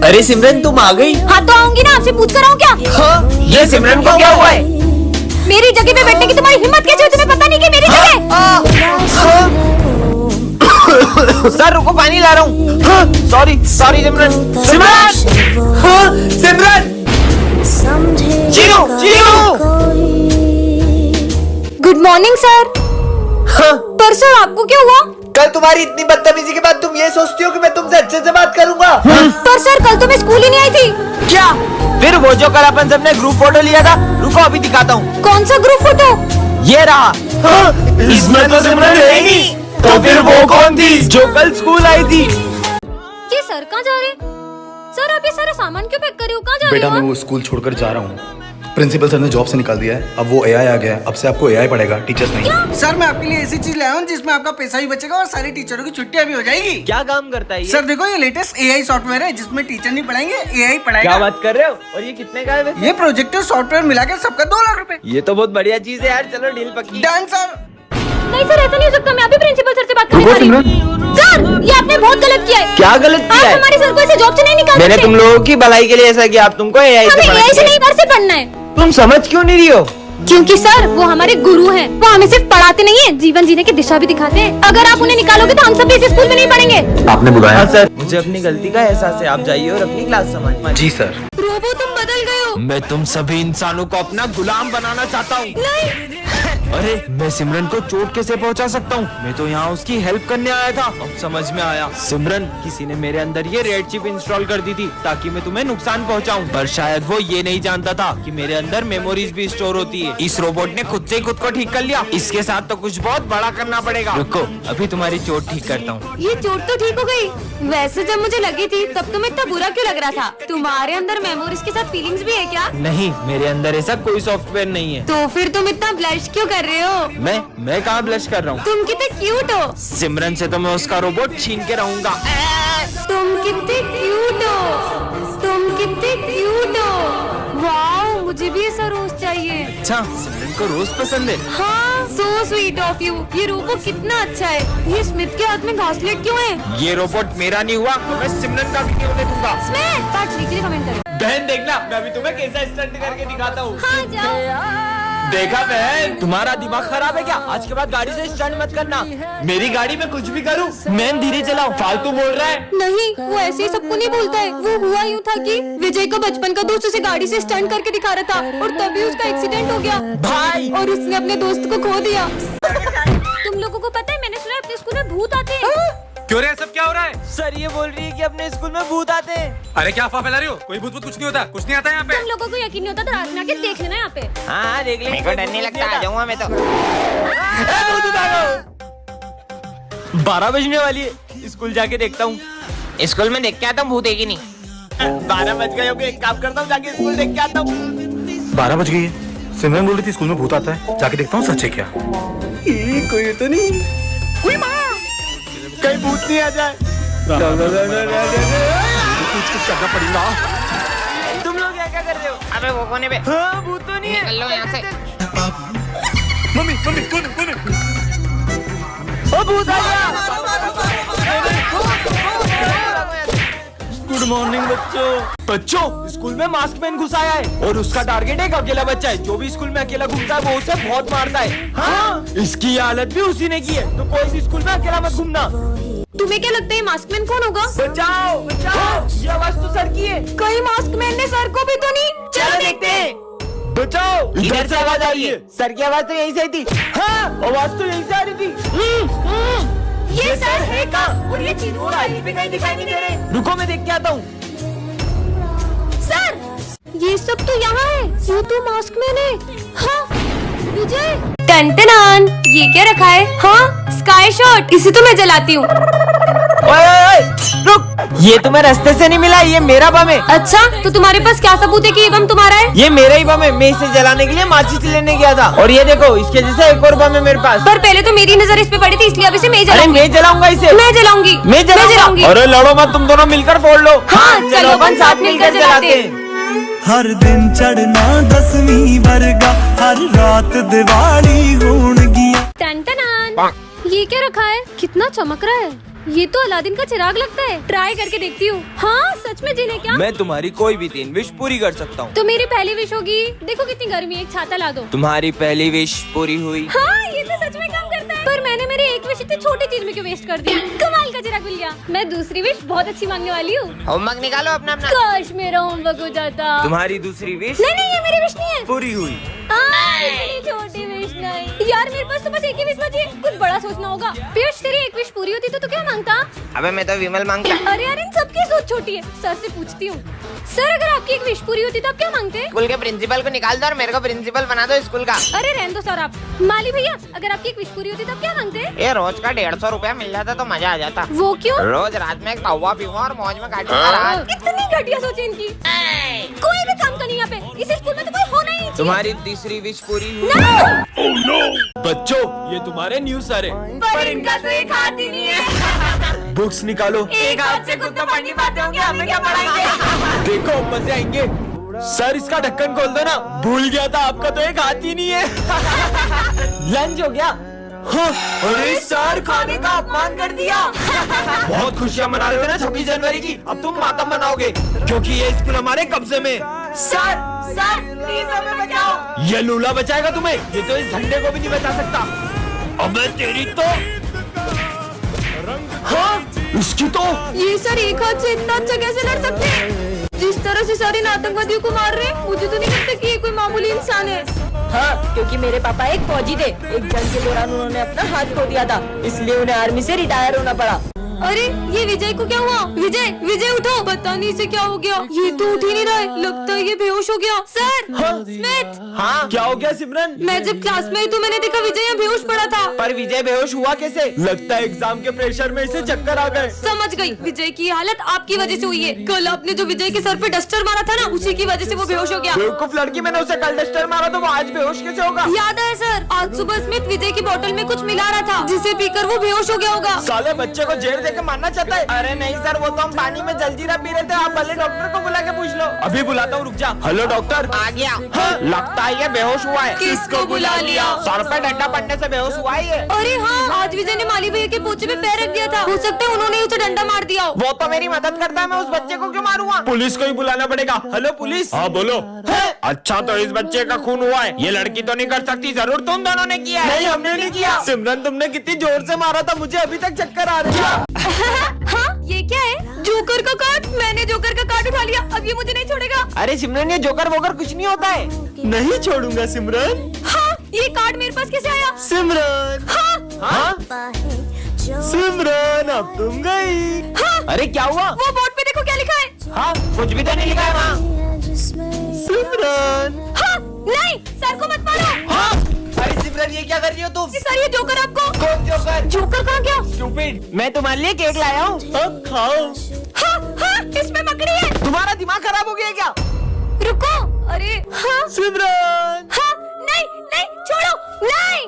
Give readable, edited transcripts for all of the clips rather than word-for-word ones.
अरे सिमरन तुम आ गई। हाँ तो आऊंगी ना, आपसे पूछ कर आऊँ क्या? हाँ, ये सिमरन को क्या हुआ है? मेरी जगह पे बैठने की तुम्हारी हिम्मत कैसे हुई? तुम्हें पता नहीं कि मेरी जगह? सर रुको, पानी ला रहा हूँ। Sorry sorry Simran. Simran, Simran, Chinu Chinu. Good morning sir. पर सर आपको क्या हुआ? कल तुम्हारी इतनी बदतमीजी के बाद तुम ये सोचती हो कि मैं तुमसे अच्छे से बात करूंगा? पर सर कल तो मैं स्कूल ही नहीं आई थी। क्या? फिर वो जो कल अपन सबने ग्रुप फोटो लिया था, रुको अभी दिखाता हूँ। कौन सा ग्रुप फोटो? ये रहा। इसमें तो सिमरन रहेगी, तो फिर वो कौन थी जो कल स्कूल आई थी? ये सर कहाँ जा रहे? सर आप ये सारा सामान क्यों पैक कर रहे हो? कहाँ जा रहे हो? बेटा मैं वो स्कूल छोड़कर जा रहा हूँ। प्रिंसिपल सर ने जॉब से निकाल दिया है, अब वो एआई आ गया है। अब से आपको एआई पढ़ेगा, टीचर्स नहीं। सर मैं आपके लिए ऐसी चीज लाया हूँ जिसमें आपका पैसा भी बचेगा और सारी टीचरों की छुट्टियां भी हो जाएगी। क्या काम करता है ये? सर देखो ये लेटेस्ट एआई सॉफ्टवेयर है जिसमें टीचर नहीं पढ़ाएंगे, एआई पढ़ाएगा। क्या बात कर रहे हो? और ये कितने का है वैसे? ये प्रोजेक्टर सॉफ्टवेयर मिला के सबका 2 लाख रुपए। ये तो बहुत बढ़िया चीज है यार, चलो डील पक्की। Done sir. नहीं सर ऐसा नहीं हो सकता, मैं अभी प्रिंसिपल सर से बात करने वाली हूँ। सर ये आपने बहुत गलत किया है। क्या गलत किया है? आप हमारे सर को ऐसे जॉब से नहीं निकाल मैंने सकते। तुम लोगों की भलाई के लिए ऐसा किया, आप तुमको एआई से हमें पढ़ाएंगे। एआई से नहीं घर से पढ़ना है। तुम समझ क्यों नहीं रही हो? क्योंकि सर वो हमारे गुरु हैं। वो हमें सिर्फ पढ़ाते नहीं है, जीवन जीने की दिशा भी दिखाते हैं। अगर आप उन्हें निकालोगे तो हम सब भी इस स्कूल में नहीं पढ़ेंगे। आपने बुलाया? हाँ सर, मुझे अपनी गलती का एहसास है। आप जाइए और अपनी क्लास संभालिए। जी सर। रोबो तुम बदल गए हो। मैं तुम सभी इंसानों को अपना गुलाम बनाना चाहता हूँ। अरे मैं सिमरन को चोट कैसे पहुंचा सकता हूँ? मैं तो यहाँ उसकी हेल्प करने आया था। अब समझ में आया, सिमरन किसी ने मेरे अंदर ये रेड चिप इंस्टॉल कर दी थी ताकि मैं तुम्हें नुकसान पहुँचाऊँ। पर शायद वो ये नहीं जानता था कि मेरे अंदर मेमोरीज भी स्टोर होती है। इस रोबोट ने खुद से ही खुद को ठीक कर लिया। इसके साथ तो कुछ बहुत बड़ा करना पड़ेगा। रुको अभी तुम्हारी चोट ठीक करता हूँ। ये चोट तो ठीक हो गई। वैसे जब मुझे लगी थी तब तुम्हें इतना बुरा क्यों लग रहा था? तुम्हारे अंदर मेमोरीज के साथ फीलिंग्स भी है क्या? नहीं, मेरे अंदर ऐसा कोई सॉफ्टवेयर नहीं है। तो फिर तुम इतना ब्लश क्यों कर रहे हो? मैं कहाँ ब्लश कर रहा हूँ? तुम कितने क्यूट हो। सिमरन से तो मैं उसका रोबोट छीन के रहूंगा। तुम कितने क्यूट हो। तुम कितने क्यूट हो। वाओ मुझे भी ऐसा रोज चाहिए। अच्छा सिमरन को रोज पसंद है। हाँ सो स्वीट ऑफ यू। ये रोबो कितना अच्छा है। ये स्मिथ के हाथ में घासलेट क्यों है? ये रोबोट मेरा नहीं हुआ तो मैं सिमरन का भी नहीं होने दूंगा। स्मिथ पार्ट 3 के लिए कमेंट करो। बहन देखना, मैं अभी तुम्हें कैसा स्टंट करके दिखाता हूँ। हाँ जाओ। देखा बहन, तुम्हारा दिमाग खराब है क्या? आज के बाद गाड़ी से स्टंट मत करना। मेरी गाड़ी में कुछ भी करूँ मैं धीरे चलाओ, फालतू बोल रहा है। नहीं वो ऐसे ही सबको नहीं बोलता है। वो हुआ यूँ था कि विजय का बचपन का दोस्त उसे गाड़ी से स्टंट करके दिखा रहा था और तभी उसका एक्सीडेंट हो गया भाई, और उसने अपने दोस्त को खो दिया। तुम लोगों को पता है मैंने सुना है अपने स्कूल में भूत आते हैं। क्यों रे सब क्या हो रहा है? सर ये बोल रही है कि अपने स्कूल में भूत आते हैं। अरे क्या अफवाह फैला रही हो? कोई भूत कुछ नहीं होता, कुछ नहीं आता यहाँ पे। तुम लोगों को यकीन नहीं होता तो रात में आके देख लेना यहाँ पे। हाँ देख ले। मेरे को डर नहीं लगता, आ जाऊंगा मैं तो। 12 बजने वाली है, स्कूल जाके देखता हूँ। स्कूल में देख के आता हूँ, भूत है कि नहीं। 12 बज गए होंगे, एक काम करता हूँ जाके स्कूल देख के आता हूँ। 12 बज गई है। सिमरन बोल रही थी स्कूल में भूत आता है, जाके देखता हूँ सच है क्या। कोई तो नहीं। कहीं भूत नहीं आ जाए। कुछ करना पड़ेगा। तुम लोग क्या कर रहे हो? अबे वो कोने पे हाँ भूत तो नहीं है। निकल लो यहाँ से। मम्मी मम्मी कौन ओ भूत आ गया। गुड मॉर्निंग बच्चों स्कूल में मास्क मैन घुस आया है और उसका टारगेट एक अकेला बच्चा है। जो भी स्कूल में अकेला घूमता है वो उसे बहुत मारता है। हाँ इसकी हालत भी उसी ने की है, तो कोई भी स्कूल में अकेला मत घूमना। तुम्हें क्या लगता है मास्क मैन कौन होगा? बचाओ बचाओ, ये आवाज तो सर की है। कहीं मास्क मैन ने सर को भी तो नहीं? चलो देखते हैं। बचाओ, इधर से आवाज आ रही है। सर की आवाज तो यहीं से थी। हाँ आवाज तो यहीं से आ रही थी। ये सर है का? और ये चीज और आगे भी कहीं दिखाई नहीं दे रहे। रुको मैं देख के आता हूँ। सर ये सब तो यहाँ है। वो तो मास्क मैन है। हाँ विजय। टन ये क्या रखा है? हाँ स्काई शॉट, इसे तो मैं जलाती हूँ। ओए रुक, ये तुम्हें रास्ते से नहीं मिला, ये मेरा बम है। अच्छा तो तुम्हारे पास क्या सबूत है कि ये बम तुम्हारा है? ये मेरा ही बम है, मैं इसे जलाने के लिए माचिस लेने गया था। और ये देखो इसके जैसे एक और बम है मेरे पास। पर पहले तो मेरी नजर इस पे पड़ी थी इसलिए अब इसे मैं अरे जलाऊंगी। मैं जलाऊंगा इसे। मैं जलाऊंगी। मैं जलाऊंगी। अरे लड़ो मत, तुम दोनों मिलकर फोड़ लो। हाँ चलो अपन साथ मिलकर जलाते हैं। हर दिन चढ़ना 10वीं वर्गा, हर रात दिवाली होणगियां। टन ये क्या रखा है? कितना चमक रहा है। ये तो अलादीन का चिराग लगता है, ट्राई करके देखती हूँ। हाँ सच में जिन्हें क्या? मैं तुम्हारी कोई भी 3 विश पूरी कर सकता हूँ। तो मेरी पहली विश होगी, देखो कितनी गर्मी है, एक छाता ला दो। तुम्हारी पहली विश पूरी हुई। हाँ ये तो सच में काम करता है। पर मैंने मेरी एक विश इतनी छोटी चीज में क्यों वेस्ट कर दी? कमाल का चिराग मिल गया। मैं दूसरी विश बहुत अच्छी मांगने वाली हूँ। होमवर्क निकालो अपना अपना। काश मेरा होमवर्क हो जाता। तुम्हारी दूसरी विश नहीं नहीं ये मेरी विश नहीं है। पूरी हुई। इतनी छोटी विश नहीं यार, मेरे पास तो बस एक ही विश बची है, कुछ बड़ा सोचना होगा। पीयूष तेरी एक विश पूरी होती तो तू क्या मांगता? अबे मैं तो विमल मांगता। अरे यार इन सबकी सोच छोटी है। सर से पूछती हूँ, सर अगर आपकी एक विश पूरी होती तो आप क्या मांगते? स्कूल के प्रिंसिपल को निकाल दो और मेरे को प्रिंसिपल बना दो स्कूल का। अरे रहने दो सर आप। माली भैया अगर आपकी एक विश पूरी होती तो आप क्या मांगते? ये रोज का 150 रुपया मिल जाता तो मजा आ जाता। वो क्यों? रोज रात में एक कौवा पीऊंगा और मौज में काटूंगा रात। इतनी घटिया सोचे इनकी। कोई भी काम का नहीं यहाँ पे, इस स्कूल में तो कोई होना ही नहीं चाहिए। तुम्हारी तीसरी विश पूरी हुई। बच्चों ये तुम्हारे न्यू सर है, पर इनका तो एक हाथ ही नहीं है। बुक्स निकालो। एक हाथ से खुद तो पढ़ नहीं पाते होंगे, हमें क्या पढ़ाएंगे? देखो मजे आएंगे। सर इसका ढक्कन खोल दो ना, भूल गया था आपका तो एक हाथ ही नहीं है। लंच हो गया। हाँ, अरे सर खाने का अपमान कर दिया। बहुत खुशियाँ मना रहे थे ना 26 जनवरी की, अब तुम मातम मनाओगे क्योंकि ये स्कूल हमारे कब्जे में। सर प्लीज हमें बचाओ। ये लूला बचाएगा तुम्हें, ये तो इस झंडे को भी नहीं बचा सकता। अबे तेरी तो हाँ इसकी तो। ये सर एक हाथ से इतना अच्छा कैसे लड़ सकते हैं? जिस तरह से सर इन आतंकवादियों को मार रहे हैं, मुझे तो नहीं लगता कि ये कोई मामूली इंसान है। हाँ, क्योंकि मेरे पापा एक फौजी थे। एक जंग के दौरान उन्होंने अपना हाथ खो दिया था, इसलिए उन्हें आर्मी से रिटायर होना पड़ा। अरे ये विजय को क्या हुआ? विजय विजय उठो, पता नहीं इसे क्या हो गया, ये तो उठ ही नहीं रहा है, लगता है ये बेहोश हो गया। Sir Smith. हाँ क्या हो गया सिमरन? मैं जब क्लास में आई तो मैंने देखा विजय यहाँ बेहोश पड़ा था। पर विजय बेहोश हुआ कैसे? लगता है एग्जाम के प्रेशर में इसे चक्कर आ गए। समझ गई, विजय की हालत आपकी वजह से हुई है। कल आपने जो विजय के सर पे डस्टर मारा था ना, उसी की वजह से वो बेहोश हो गया। बेवकूफ लड़की, मैंने उसे कल डस्टर मारा तो वो आज बेहोश कैसे होगा? याद है सर, आज सुबह स्मिथ विजय की बोतल में कुछ मिला रहा था, जिसे पीकर वो बेहोश हो गया होगा। साले बच्चे को जेल देके मारना चाहता है। अरे नहीं सर, वो तो हम पानी में जलजीरा पी रहे थे, आप भले डॉक्टर को बुला के पूछ लो। अभी बुलाता हूँ, रुक जा। Hello doctor. आ गया। हाँ, लगता है ये बेहोश हुआ है। किसको बुला लिया? सर पे डंडा पड़ने से बेहोश हुआ है ये। अरे हाँ, आज विजय ने माली भैया के पोछे पे पैर रख दिया था, हो सकता है उन्होंने उसे डंडा मार दिया हो। वो तो मेरी मदद करता है, मैं उस बच्चे को क्यों मारूंगा? पुलिस को ही बुलाना पड़ेगा। Hello police. हाँ बोलो। अच्छा तो इस बच्चे का खून हुआ है, ये लड़की तो नहीं कर सकती, जरूर तुम दोनों ने किया है। नहीं हमने नहीं किया। सिमरन तुमने कितनी जोर से मारा था, मुझे अभी तक चक्कर आ रही है। हाँ ये क्या है? जोकर का कार्ड। मैंने जोकर का कार्ड उठा लिया, अब ये मुझे नहीं छोड़ेगा। अरे सिमरन ये जोकर वोकर कुछ नहीं होता है। नहीं छोड़ूंगा सिमरन। हाँ ये कार्ड मेरे पास कैसे आया? सिमरन। हाँ सिमरन अब तुम गई। हाँ अरे क्या हुआ? वो बोर्ड पे देखो क्या लिखा है। हाँ कुछ भी तो नहीं लिखा है वहाँ। सिमरन। हाँ नहीं, सर को मत मारो। हाँ अरे सिमरन ये क्या कर रही हो तुम? सर ये जोकर आपको। कौन जोकर? जोकर कहाँ गया? स्टूपिड। मैं तुम्हारे लिए केक लाया हूँ। अब खाओ। हाँ हाँ इसमें मकड़ी है। तुम्हारा दिमाग खराब हो गया क्या? रुको। अरे हाँ सिमरन। हाँ नहीं नहीं छोड़ो नहीं।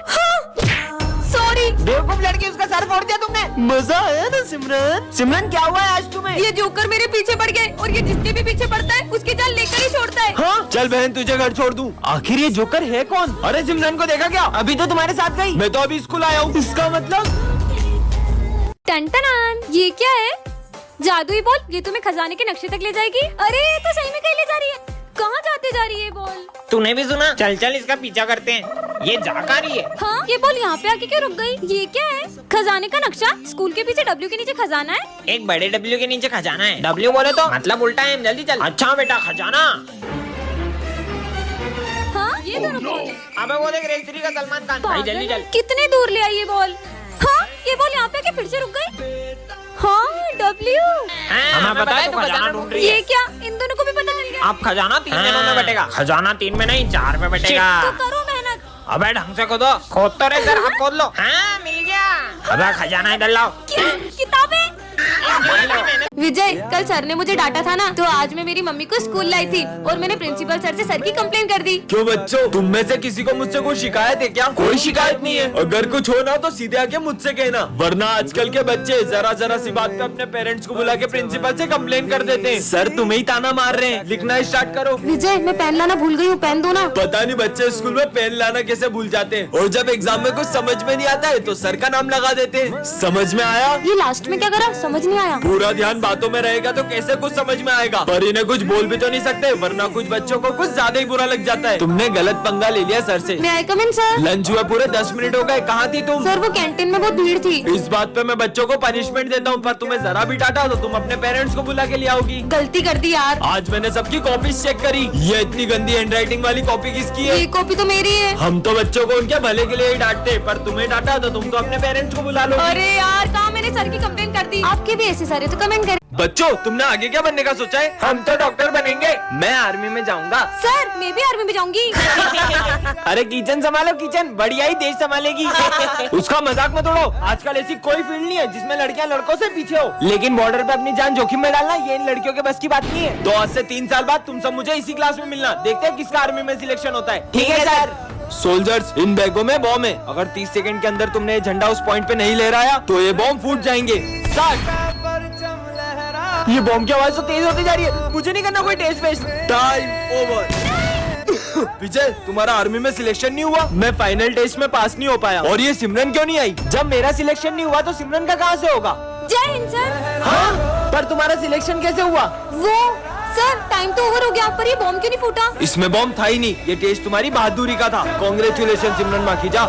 हाँ सॉरी। बेवकूफ लड़की, उसका सर फोड़ दिया तुमने। मजा आया ना सिमरन? सिमरन क्या हुआ है आज तुम्हें? ये जोकर मेरे पीछे पड़ गए और ये जिसके भी पीछे पड़ता है उसकी जान लेकर ही छोड़ता है। हाँ चल बहन तुझे घर छोड़ दूँ। आखिर ये जोकर है कौन? अरे सिमरन को देखा क्या? अभी तो तुम्हारे साथ गई। मैं तो अभी स्कूल आया हूँ। इसका मतलब? टन ये क्या है? जादुई बॉल, ये तुम्हें खजाने के नक्शे तक ले जाएगी। अरे ये तो सही में कहीं ले जा रही है। कहाँ जाते जा रही है बॉल? तूने भी सुना? चल चल इसका पीछा करते हैं, ये जा कहाँ रही है? हाँ ये बॉल यहाँ पे आके क्यों रुक गई? ये क्या है? खजाने का नक्शा। स्कूल के पीछे डब्ल्यू के नीचे खजाना है। एक बड़े डब्ल्यू के नीचे खजाना है। डब्ल्यू बोले तो मतलब उल्टा है। जल्दी चल। अच्छा बेटा खजाना। हाँ ये दोनों कौन है? अबे वो देख रेल 3 का सलमान खान। भाई जल्दी चल। कितने दूर ले आई ये बॉल? हाँ ये बॉल यहाँ पे आके फिर से रुक गई। हाँ डब्ल्यू। हमें पता है तू खजाना ढूंढ रही है। ये क्या? इन दोनों को भी पता चल गया। अब खजाना 3 दिनों में बटेगा। खजाना 3 में नहीं 4 में बटेगा। तो करो मेहनत। अबे ढंग से खोदो। खोद तो रहे सर, अब खोद लो। हाँ मिल गया। अबे खजाना इधर लाओ। किताबें। विजय, कल सर ने मुझे डांटा था ना, तो आज मैं मेरी मम्मी को स्कूल लाई थी और मैंने प्रिंसिपल सर से सर की कंप्लेन कर दी। क्यों बच्चों, तुम में से किसी को मुझसे कोई शिकायत है क्या? कोई शिकायत नहीं है। अगर कुछ हो ना तो सीधे आके मुझसे कहना, वरना आजकल के बच्चे जरा जरा सी बात पे अपने पेरेंट्स को बुला के प्रिंसिपल से कंप्लेन कर देते हैं। सर तुम्हें ही ताना मार रहे हैं, लिखना स्टार्ट करो। विजय, मैं पेन लाना भूल गई हूँ, पेन दो ना। पता नहीं बच्चे स्कूल में पेन लाना कैसे भूल जाते हैं, और जब एग्जाम में कुछ समझ में नहीं आता है तो सर का नाम लगा देते हैं। समझ में आया? ये लास्ट में क्या करा, समझ नहीं आया। पूरा ध्यान बातों में रहेगा तो कैसे कुछ समझ में आएगा, पर इन्हें कुछ बोल भी तो नहीं सकते, वरना कुछ बच्चों को कुछ ज्यादा ही बुरा लग जाता है। तुमने गलत पंगा ले लिया सर से। मैं आई कम इन सर? लंच हुए पूरे 10 मिनट हो गए, कहाँ थी तुम? सर वो कैंटीन में बहुत भीड़ थी। इस बात पे मैं बच्चों को पनिशमेंट देता हूँ, पर तुम्हें जरा भी डांटा तो तुम अपने पेरेंट्स को बुला के ले आओगी। गलती कर दी यार। आज मैंने सबकी कॉपीज चेक करी, ये इतनी गंदी हैंडराइटिंग वाली कॉपी किसकी है? ये कॉपी तो मेरी है। हम तो बच्चों को उनके भले के लिए ही डांटते, पर तुम्हें डांटा तो तुम तो अपने पेरेंट्स को बुला लो। अरे यार, कहाँ मैंने सर की कंप्लेन कर दी। आपके भी ऐसे सारे तो कमेंट करें। बच्चों, तुमने आगे क्या बनने का सोचा है? हम तो डॉक्टर बनेंगे। मैं आर्मी में जाऊंगा। सर, मैं भी आर्मी में जाऊंगी। अरे किचन संभालो, किचन बढ़िया ही देश संभालेगी। उसका मजाक मत उड़ाओ, आजकल ऐसी कोई फील्ड नहीं है जिसमें लड़कियां लड़कों से पीछे हो, लेकिन बॉर्डर पे अपनी जान जोखिम में डालना ये इन लड़कियों के बस की बात नहीं है। तो आज से 3 साल बाद तुम सब मुझे इसी क्लास में मिलना, देखते हैं किसका आर्मी में सिलेक्शन होता है। ठीक है सर। सोल्जर्स, इन बैगों में बॉम्ब है, अगर 30 सेकंड के अंदर तुमने ये झंडा उस पॉइंट पे नहीं लहराया तो ये बॉम्ब फूट जाएंगे। ये बॉम्ब की आवाज तो तेज होती जा रही है, मुझे नहीं करना कोई टेस्ट वेस्ट। Time over. विजय, तुम्हारा आर्मी में सिलेक्शन नहीं हुआ, मैं फाइनल टेस्ट में पास नहीं हो पाया। और ये सिमरन क्यों नहीं आई? जब मेरा सिलेक्शन नहीं हुआ तो सिमरन का कहाँ से होगा? जय हिंद सर। हाँ, पर तुम्हारा सिलेक्शन कैसे हुआ? वो सर, टाइम तो ओवर हो गया, पर ये बॉम्ब क्यों नहीं फूटा? इसमें बॉम्ब था ही नहीं, ये टेस्ट तुम्हारी बहादुरी का था। कांग्रेचुलेशन सिमरन माखीजा।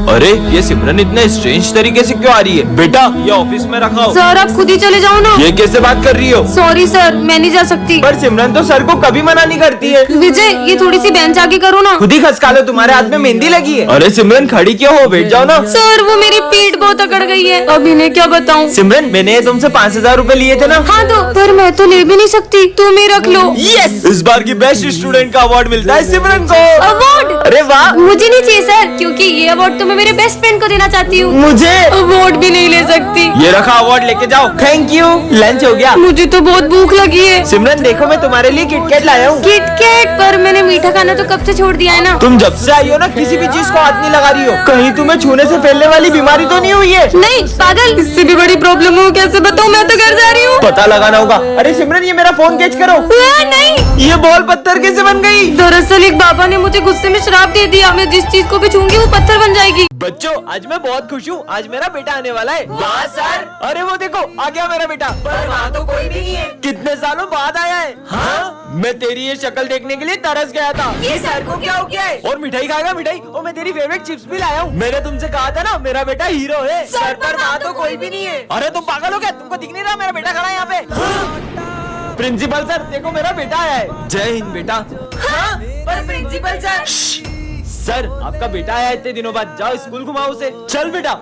अरे ये सिमरन इतने स्ट्रेंज तरीके से क्यों आ रही है? बेटा, ये ऑफिस में रखा हो। सर, आप खुद ही चले जाओ ना। ये कैसे बात कर रही हो? सॉरी सर, मैं नहीं जा सकती। पर सिमरन तो सर को कभी मना नहीं करती है। विजय, ये थोड़ी सी बेंच आगे करो ना। खुद ही खसका लो, तुम्हारे हाथ में मेहंदी लगी है। अरे सिमरन, खड़ी क्यों हो, बैठ जाओ ना। सर, वो मेरी पीठ बहुत अकड़ गई है, अब इन्हें क्या बताऊं। सिमरन, मैंने तुमसे 5000 रूपए लिए थे ना? हाँ दो, पर मैं तो ले भी नहीं सकती, तुम ही रख लो। यस, इस बार की बेस्ट स्टूडेंट का अवार्ड मिलता है सिमरन को। अवार्ड? अरे वाह। मुझे नहीं चाहिए सर, क्योंकि ये अवार्ड तो मैं मेरे बेस्ट फ्रेंड को देना चाहती हूँ। मुझे अवार्ड भी नहीं ले सकती। ये रखा, अवार्ड लेके जाओ। Thank you. लंच हो गया? मुझे तो बहुत भूख लगी है। सिमरन देखो, मैं तुम्हारे लिए किटकैट लाया हूँ। किटकैट? पर मैंने मीठा खाना तो कब से छोड़ दिया है ना। तुम जब से आई हो ना, किसी भी चीज को हाथ नहीं लगा रही हो। कहीं तुम्हें छूने से फैलने वाली बीमारी तो नहीं हुई है? नहीं पागल, इससे भी बड़ी प्रॉब्लम हो, कैसे बताऊँ, मैं तो घर जा रही हूँ। पता लगाना होगा। अरे सिमरन, ये मेरा फोन कैच करो। नहीं, ये बॉल पत्थर कैसे बन गई? दरअसल एक बाबा ने मुझे गुस्से में श्राप दे दिया, मैं जिस चीज को भी छूंगी वो पत्थर बन जाएगी। बच्चों, आज मैं बहुत खुश हूँ, आज मेरा बेटा आने वाला है। वाह सर। अरे वो देखो, आ गया मेरा बेटा। पर वहाँ तो कोई भी नहीं है। कितने सालों बाद आया है। हाँ, मैं तेरी ये शक्ल देखने के लिए तरस गया था। ये सर को क्या हो गया है? और मिठाई खाएगा मिठाई, और मैं तेरी फेवरेट चिप्स भी लाया हूँ। मैंने तुमसे कहा था ना, मेरा बेटा हीरो है। सर, पर वहाँ तो कोई भी नहीं है। अरे तुम पागल हो गए, तुमको दिख नहीं रहा मेरा बेटा खड़ा है यहाँ पे? प्रिंसिपल सर, देखो मेरा बेटा आया है। जय हिंद बेटा। हाँ, पर प्रिंसिपल सर। सर, आपका बेटा आया इतने दिनों बाद, जाओ स्कूल घुमाओ उसे। चल बेटा।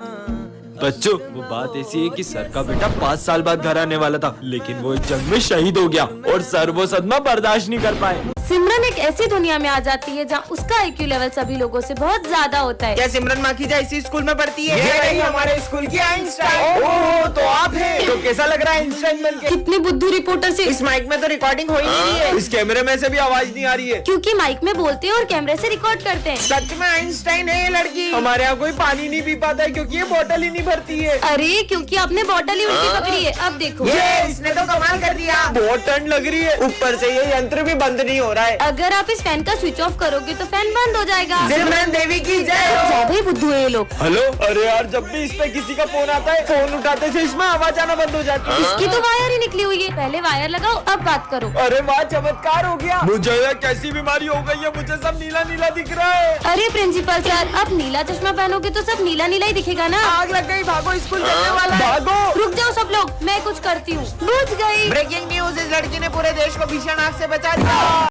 बच्चों, वो बात ऐसी है कि सर का बेटा 5 साल बाद घर आने वाला था, लेकिन वो एक जंग में शहीद हो गया और सर वो सदमा बर्दाश्त नहीं कर पाए। सिमरन एक ऐसी दुनिया में आ जाती है जहाँ उसका IQ लेवल सभी लोगों से बहुत ज्यादा होता है। क्या सिमरन माखीजा इसी स्कूल में पढ़ती है? ये रही हमारे स्कूल की आइंस्टाइन। ओह, तो आप हैं। तो कैसा लग रहा है आइंस्टाइन बनके? कितने बुद्धू रिपोर्टर से। इस माइक में तो रिकॉर्डिंग हो ही नहीं रही है। इस कैमरे में से भी आवाज नहीं आ रही है। क्योंकि माइक में बोलते हैं और कैमरे से रिकॉर्ड करते हैं। सच में आइंस्टाइन है ये लड़की। हमारे यहाँ कोई पानी नहीं पी पाता है क्योंकि ये बोतल ही नहीं भरती है। अरे क्योंकि आपने बॉटल ही उल्टी पकड़ी है, अब देखो। ये इसने तो कमाल कर दिया। बहुत ठंड लग रही है, ऊपर से ये यंत्र भी बंद नहीं हो रहा है। अगर आप इस फैन का स्विच ऑफ करोगे तो फैन बंद हो जाएगा। सिमरन देवी की जय। ज्यादा ही बुद्धू है ये लोग। हेलो, अरे यार, जब भी इस पे किसी का फोन आता है, फोन उठाते से इसमें आवाज आना बंद हो जाती है। इसकी तो वायर ही निकली हुई है, पहले वायर लगाओ अब बात करो। अरे वाह, चमत्कार हो गया। मुझे ये कैसी बीमारी हो गई है, मुझे सब नीला नीला दिख रहा है। अरे प्रिंसिपल सर, अब नीला चश्मा पहनोगे तो सब नीला नीला ही दिखेगा ना। आग लग गई, भागो, स्कूल चलने वाला है। भागो। रुक जाओ सब लोग, मैं कुछ करती हूँ। बुझ गई। ब्रेकिंग न्यूज, इस लड़की ने पूरे देश को भीषण आग से बचा दिया।